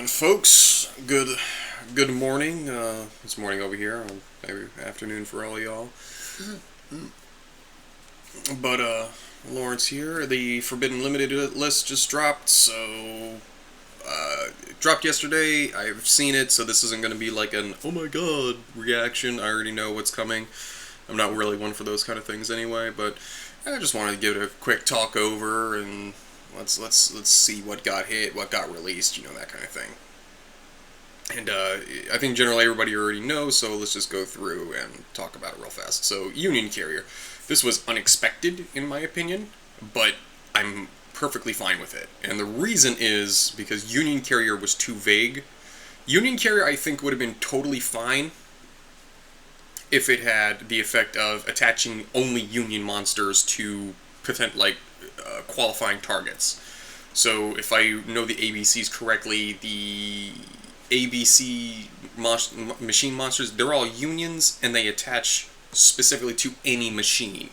Alright, folks, good morning. It's morning over here, or maybe afternoon for all y'all. But, Lawrence here. The Forbidden Limited list just dropped, so, it dropped yesterday. I've seen it, so this isn't going to be like an, oh my god, reaction. I already know what's coming. I'm not really one for those kind of things anyway, but I just wanted to give it a quick talk over, and let's see what got hit, what got released, that kind of thing. And I think generally everybody already knows, so let's just go through and talk about it real fast. So, Union Carrier. This was unexpected, in my opinion, but I'm perfectly fine with it. And the reason is because Union Carrier was too vague. Union Carrier, I think, would have been totally fine if it had the effect of attaching only Union monsters to qualifying targets. So if I know the ABCs correctly, the ABC machine monsters, they're all Unions, and they attach specifically to any machine.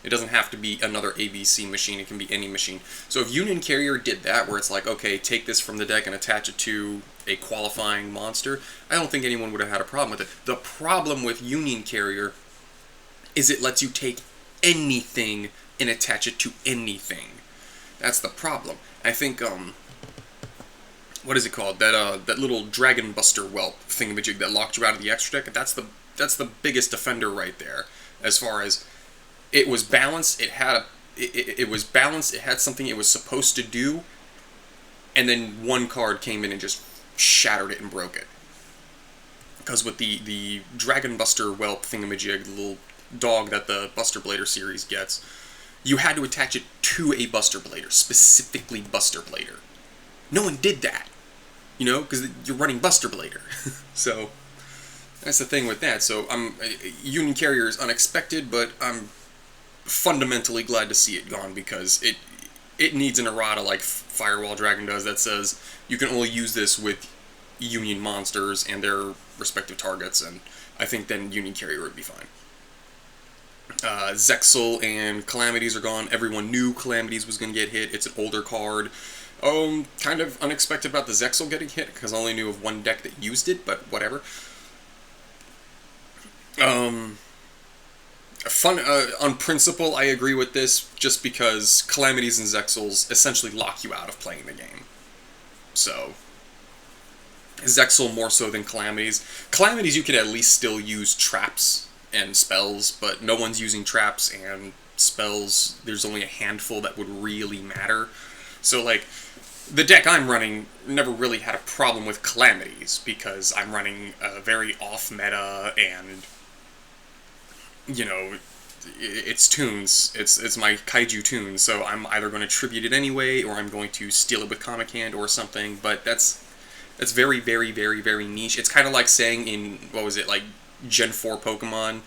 It doesn't have to be another ABC machine, it can be any machine. So if Union Carrier did that, where it's like, okay, take this from the deck and attach it to a qualifying monster, I don't think anyone would have had a problem with it. The problem with Union Carrier is it lets you take anything and attach it to anything. That's the problem. I think, what is it called? That little Dragon Buster whelp thingamajig that locked you out of the extra deck, that's the biggest offender right there. As far as, it was balanced, it was balanced, it had something it was supposed to do, and then one card came in and just shattered it and broke it. Because with the Dragon Buster whelp thingamajig, the little dog that the Buster Blader series gets, you had to attach it to a Buster Blader, specifically Buster Blader. No one did that, because you're running Buster Blader. So, that's the thing with that. So, Union Carrier is unexpected, but I'm fundamentally glad to see it gone, because it needs an errata like Firewall Dragon does that says you can only use this with Union monsters and their respective targets, and I think then Union Carrier would be fine. Xexus and Calamities are gone. Everyone knew Calamities was going to get hit. It's an older card. Kind of unexpected about the Xexus getting hit, because I only knew of one deck that used it, but whatever. On principle, I agree with this, just because Calamities and Xexus essentially lock you out of playing the game. So, Xexus more so than Calamities. Calamities, you could at least still use traps and spells, but no one's using traps and spells. There's only a handful that would really matter. So, the deck I'm running never really had a problem with Calamities, because I'm running a very off-meta, and, it's tunes. It's my Kaiju tunes, so I'm either going to tribute it anyway, or I'm going to steal it with Comic Hand or something, but that's very, very, very, very niche. It's kind of like saying in, Gen 4 Pokemon,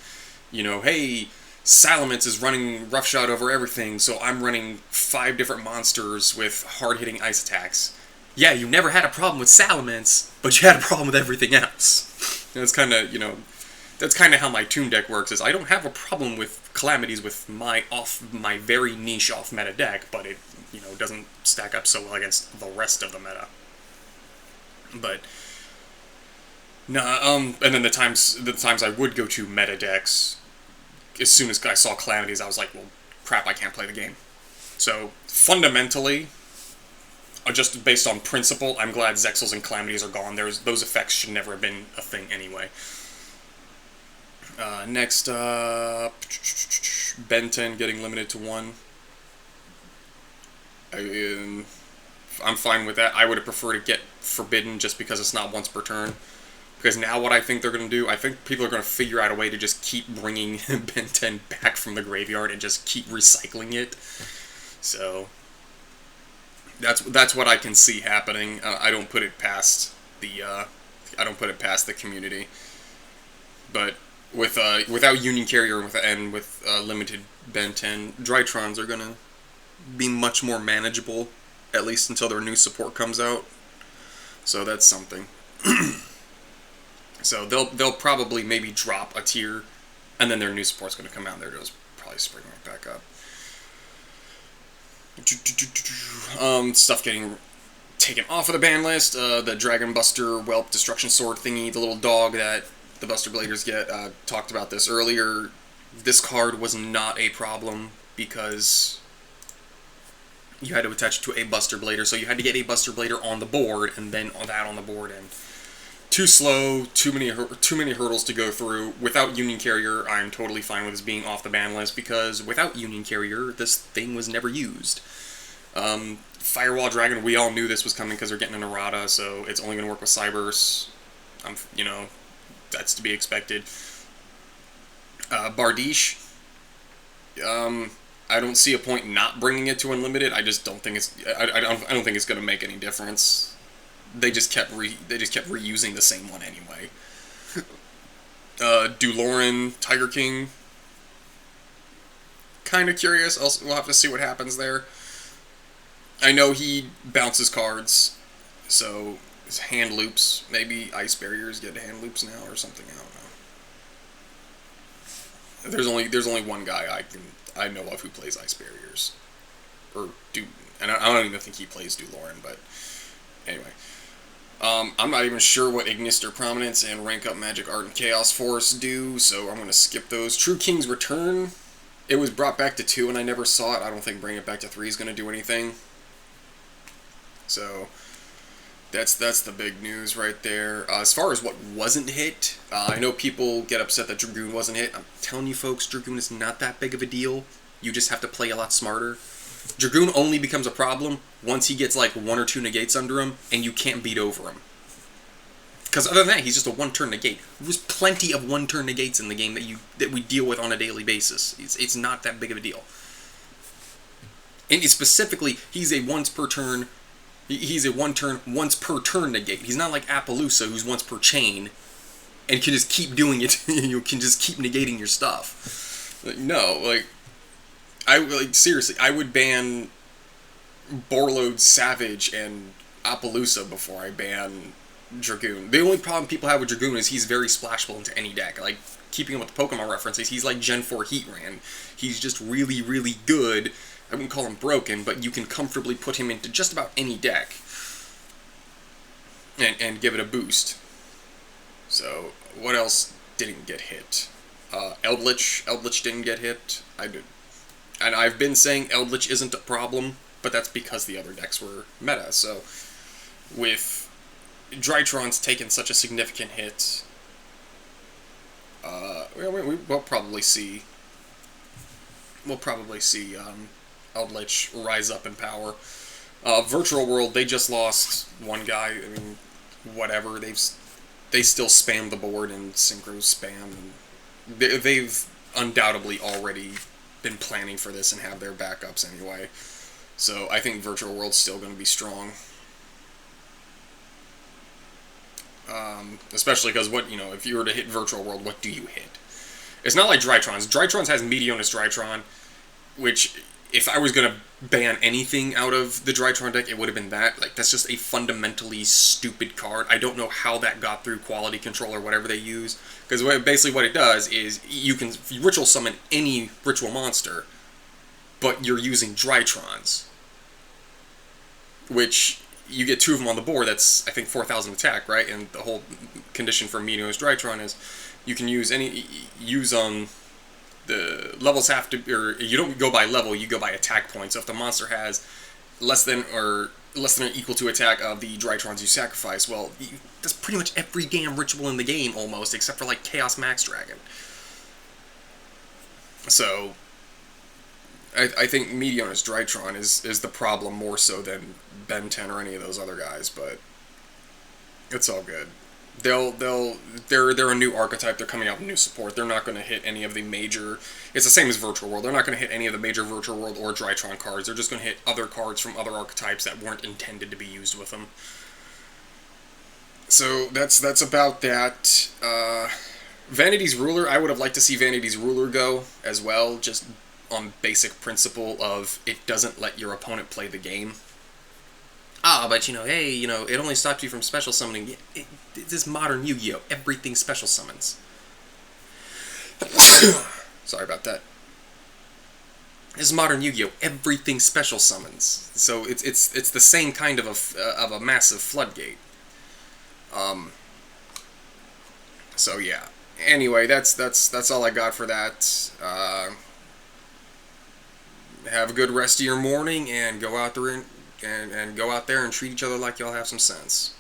hey, Salamence is running Roughshot over everything, so I'm running 5 different monsters with hard-hitting ice attacks. Yeah, you never had a problem with Salamence, but you had a problem with everything else. That's kind of, that's kind of how my Toon deck works, is I don't have a problem with Calamities with my very niche off-meta deck, but it, doesn't stack up so well against the rest of the meta. But no, and then the times I would go to meta decks, as soon as I saw Calamities, I was like, well, crap, I can't play the game. So, fundamentally, just based on principle, I'm glad Xexus and Calamities are gone. Those effects should never have been a thing anyway. Next up, Benton getting limited to 1. I'm fine with that. I would have preferred to get Forbidden just because it's not once per turn. Because now what I think they're going to do, I think people are going to figure out a way to just keep bringing Benton back from the graveyard and just keep recycling it. So, that's what I can see happening. I don't put it past the community. But without Union Carrier and with limited Benton, Drytrons are going to be much more manageable, at least until their new support comes out. So that's something. So they'll probably maybe drop a tier, and then their new support's going to come out, and they're just probably spring right back up. Stuff getting taken off of the ban list. The Dragon Buster Whelp Destruction Sword thingy, the little dog that the Buster Bladers get, talked about this earlier. This card was not a problem because you had to attach it to a Buster Blader, so you had to get a Buster Blader on the board, and then that on the board, and too slow, too many hurdles to go through. Without Union Carrier, I'm totally fine with this being off the ban list, because without Union Carrier, this thing was never used. Firewall Dragon, we all knew this was coming because they're getting an errata, so it's only going to work with Cybers. You know, that's to be expected. Bardiche, I don't see a point not bringing it to Unlimited. I just don't think it's. I don't think it's going to make any difference. They just kept reusing the same one anyway. Duloran, Tiger King. Kind of curious. We'll have to see what happens there. I know he bounces cards, so his hand loops. Maybe Ice Barriers get hand loops now or something. I don't know. There's only one guy I know of who plays Ice Barriers, and I don't even think he plays Duloran, but anyway. I'm not even sure what Ignister Prominence and Rank Up Magic Art and Chaos Force do, so I'm going to skip those. True King's Return, it was brought back to 2 and I never saw it. I don't think bringing it back to 3 is going to do anything. So, that's the big news right there. As far as what wasn't hit, I know people get upset that Dragoon wasn't hit. I'm telling you folks, Dragoon is not that big of a deal. You just have to play a lot smarter. Dragoon only becomes a problem once he gets like 1 or 2 negates under him and you can't beat over him. Because other than that, he's just a 1-turn negate. There's plenty of 1-turn negates in the game that we deal with on a daily basis. It's not that big of a deal. And specifically, he's a once per turn negate. He's not like Appaloosa, who's once per chain and can just keep doing it. You can just keep negating your stuff. Seriously, I would ban Borlode, Savage, and Appaloosa before I ban Dragoon. The only problem people have with Dragoon is he's very splashable into any deck. Like, keeping him with the Pokemon references, he's like Gen 4 Heatran. He's just really, really good. I wouldn't call him broken, but you can comfortably put him into just about any deck and give it a boost. So, what else didn't get hit? Eldritch didn't get hit. And I've been saying Eldritch isn't a problem, but that's because the other decks were meta. So, with Drytron's taken such a significant hit, we'll probably see Eldritch rise up in power. Virtual World, they just lost one guy. I mean, whatever. They still spam the board and synchro spam. And they've undoubtedly already been planning for this and have their backups anyway. So I think Virtual World's still going to be strong. Especially because if you were to hit Virtual World, what do you hit? It's not like Drytron's. Drytron's has Meteonis Drytron, which, if I was going to ban anything out of the Drytron deck, it would have been that. Like, that's just a fundamentally stupid card. I don't know how that got through quality control or whatever they use. Because basically what it does is you can ritual summon any ritual monster, but you're using Drytrons. Which, you get 2 of them on the board, that's, I think, 4,000 attack, right? And the whole condition for Meteonis Drytron is you can use the levels have to, or you don't go by level, you go by attack points. So if the monster has less than or equal to attack of the Drytrons you sacrifice, well, that's pretty much every damn ritual in the game, almost, except for, like, Chaos Max Dragon. So, I think Meteonis Drytron is the problem more so than Benton or any of those other guys, but it's all good. They're a new archetype. They're coming out with new support. They're not going to hit any of the major. It's the same as Virtual World. They're not going to hit any of the major Virtual World or Drytron cards. They're just going to hit other cards from other archetypes that weren't intended to be used with them. So that's about that. Vanity's Ruler. I would have liked to see Vanity's Ruler go as well, just on basic principle of it doesn't let your opponent play the game. But hey, it only stops you from special summoning. This is modern Yu-Gi-Oh! Everything special summons. Sorry about that. This is modern Yu-Gi-Oh! Everything special summons, so it's the same kind of a massive floodgate. Um, so yeah. Anyway, that's all I got for that. Have a good rest of your morning, and go out there and go out there and treat each other like y'all have some sense.